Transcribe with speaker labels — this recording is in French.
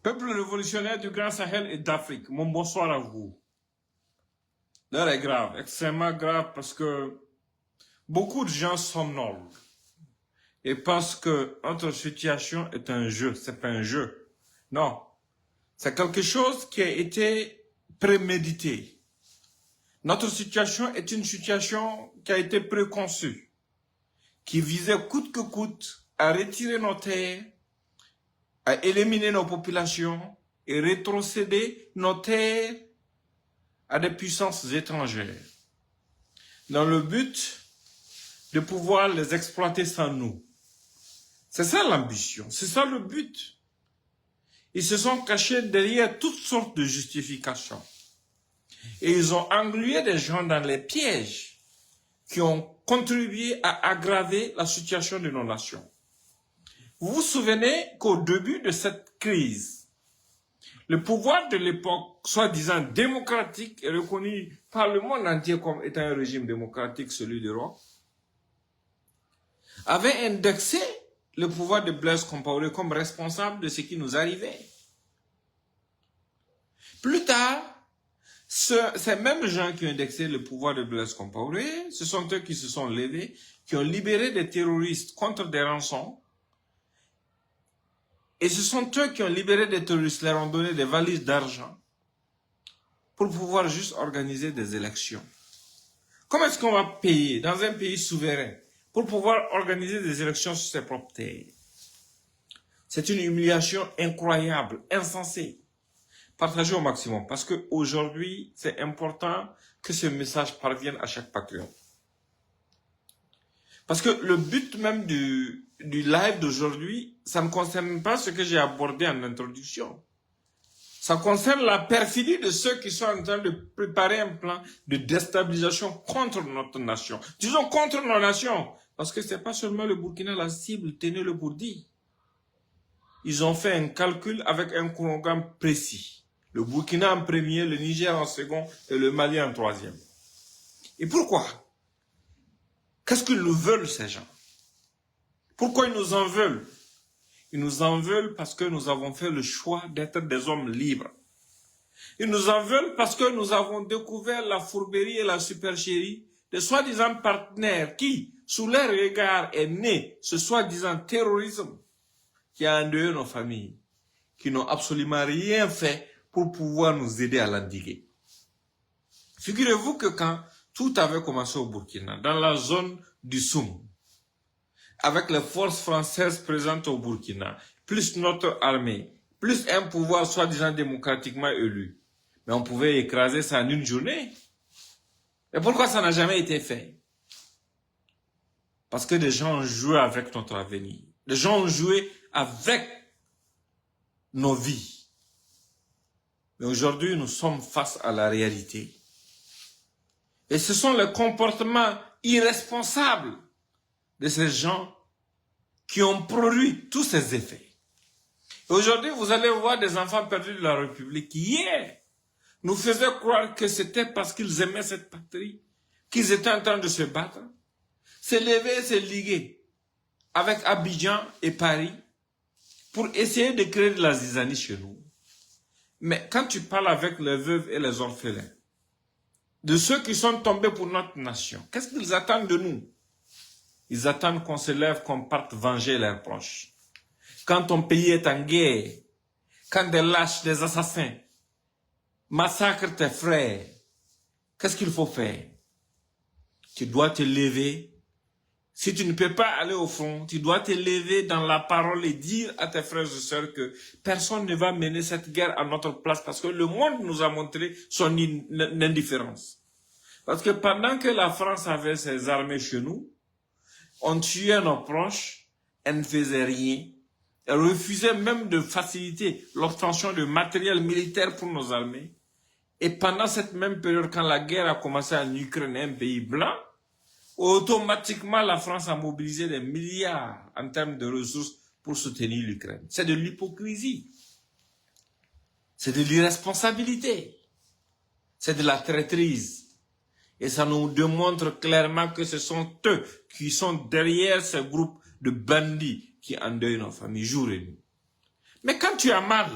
Speaker 1: Peuple révolutionnaire du Grand Sahel et d'Afrique, mon bonsoir à vous. L'heure est grave, extrêmement grave, parce que beaucoup de gens somnolent et pensent que notre situation est un jeu. C'est pas un jeu. Non, c'est quelque chose qui a été prémédité. Notre situation est une situation qui a été préconçue, qui visait coûte que coûte à retirer nos terres, à éliminer nos populations et rétrocéder nos terres à des puissances étrangères, dans le but de pouvoir les exploiter sans nous. C'est ça l'ambition, c'est ça le but. Ils se sont cachés derrière toutes sortes de justifications. Et ils ont englué des gens dans les pièges qui ont contribué à aggraver la situation de nos nations. Vous vous souvenez qu'au début de cette crise, le pouvoir de l'époque, soi-disant démocratique, est reconnu par le monde entier comme étant un régime démocratique, celui de Rome, avait indexé le pouvoir de Blaise Compaoré comme responsable de ce qui nous arrivait. Plus tard, ces mêmes gens qui ont indexé le pouvoir de Blaise Compaoré, ce sont eux qui se sont levés, qui ont libéré des terroristes contre des rançons. Et ce sont eux qui ont libéré des terroristes, leur ont donné des valises d'argent pour pouvoir juste organiser des élections. Comment est-ce qu'on va payer dans un pays souverain pour pouvoir organiser des élections sur ses propres terres? C'est une humiliation incroyable, insensée. Partagez au maximum parce qu'aujourd'hui, c'est important que ce message parvienne à chaque patriote. Parce que le but même du live d'aujourd'hui, ça ne concerne pas ce que j'ai abordé en introduction. Ça concerne la perfidie de ceux qui sont en train de préparer un plan de déstabilisation contre notre nation. Disons contre nos nations, parce que c'est pas seulement le Burkina la cible, tenez-le pour dit. Ils ont fait un calcul avec un programme précis. Le Burkina en premier, le Niger en second et le Mali en troisième. Et pourquoi? Qu'est-ce qu'ils nous veulent, ces gens? Pourquoi ils nous en veulent? Ils nous en veulent parce que nous avons fait le choix d'être des hommes libres. Ils nous en veulent parce que nous avons découvert la fourberie et la supercherie de soi-disant partenaires qui, sous leur regard, est né ce soi-disant terrorisme qui a endeuillé nos familles, qui n'ont absolument rien fait pour pouvoir nous aider à l'endiguer. Figurez-vous que quand tout avait commencé au Burkina, dans la zone du Soum, avec les forces françaises présentes au Burkina, plus notre armée, plus un pouvoir soi-disant démocratiquement élu, mais on pouvait écraser ça en une journée. Et pourquoi ça n'a jamais été fait? Parce que des gens ont joué avec notre avenir. Des gens ont joué avec nos vies. Mais aujourd'hui, nous sommes face à la réalité. Et ce sont les comportements irresponsables de ces gens qui ont produit tous ces effets. Aujourd'hui, vous allez voir des enfants perdus de la République qui, hier, nous faisaient croire que c'était parce qu'ils aimaient cette patrie, qu'ils étaient en train de se battre, se lever, se liguer avec Abidjan et Paris pour essayer de créer de la zizanie chez nous. Mais quand tu parles avec les veuves et les orphelins, de ceux qui sont tombés pour notre nation, qu'est-ce qu'ils attendent de nous? Ils attendent qu'on se lève, qu'on parte venger leurs proches. Quand ton pays est en guerre, quand des lâches, des assassins massacrent tes frères, qu'est-ce qu'il faut faire? Tu dois te lever. Si tu ne peux pas aller au front, tu dois te lever dans la parole et dire à tes frères et sœurs que personne ne va mener cette guerre à notre place parce que le monde nous a montré son indifférence. Parce que pendant que la France avait ses armées chez nous, on tuait nos proches, elle ne faisait rien. Elle refusait même de faciliter l'obtention de matériel militaire pour nos armées. Et pendant cette même période, quand la guerre a commencé en Ukraine, un pays blanc, automatiquement la France a mobilisé des milliards en termes de ressources pour soutenir l'Ukraine. C'est de l'hypocrisie. C'est de l'irresponsabilité. C'est de la traîtrise. Et ça nous démontre clairement que ce sont eux qui sont derrière ce groupe de bandits qui endeuillent nos familles jour et nuit. Mais quand tu as mal,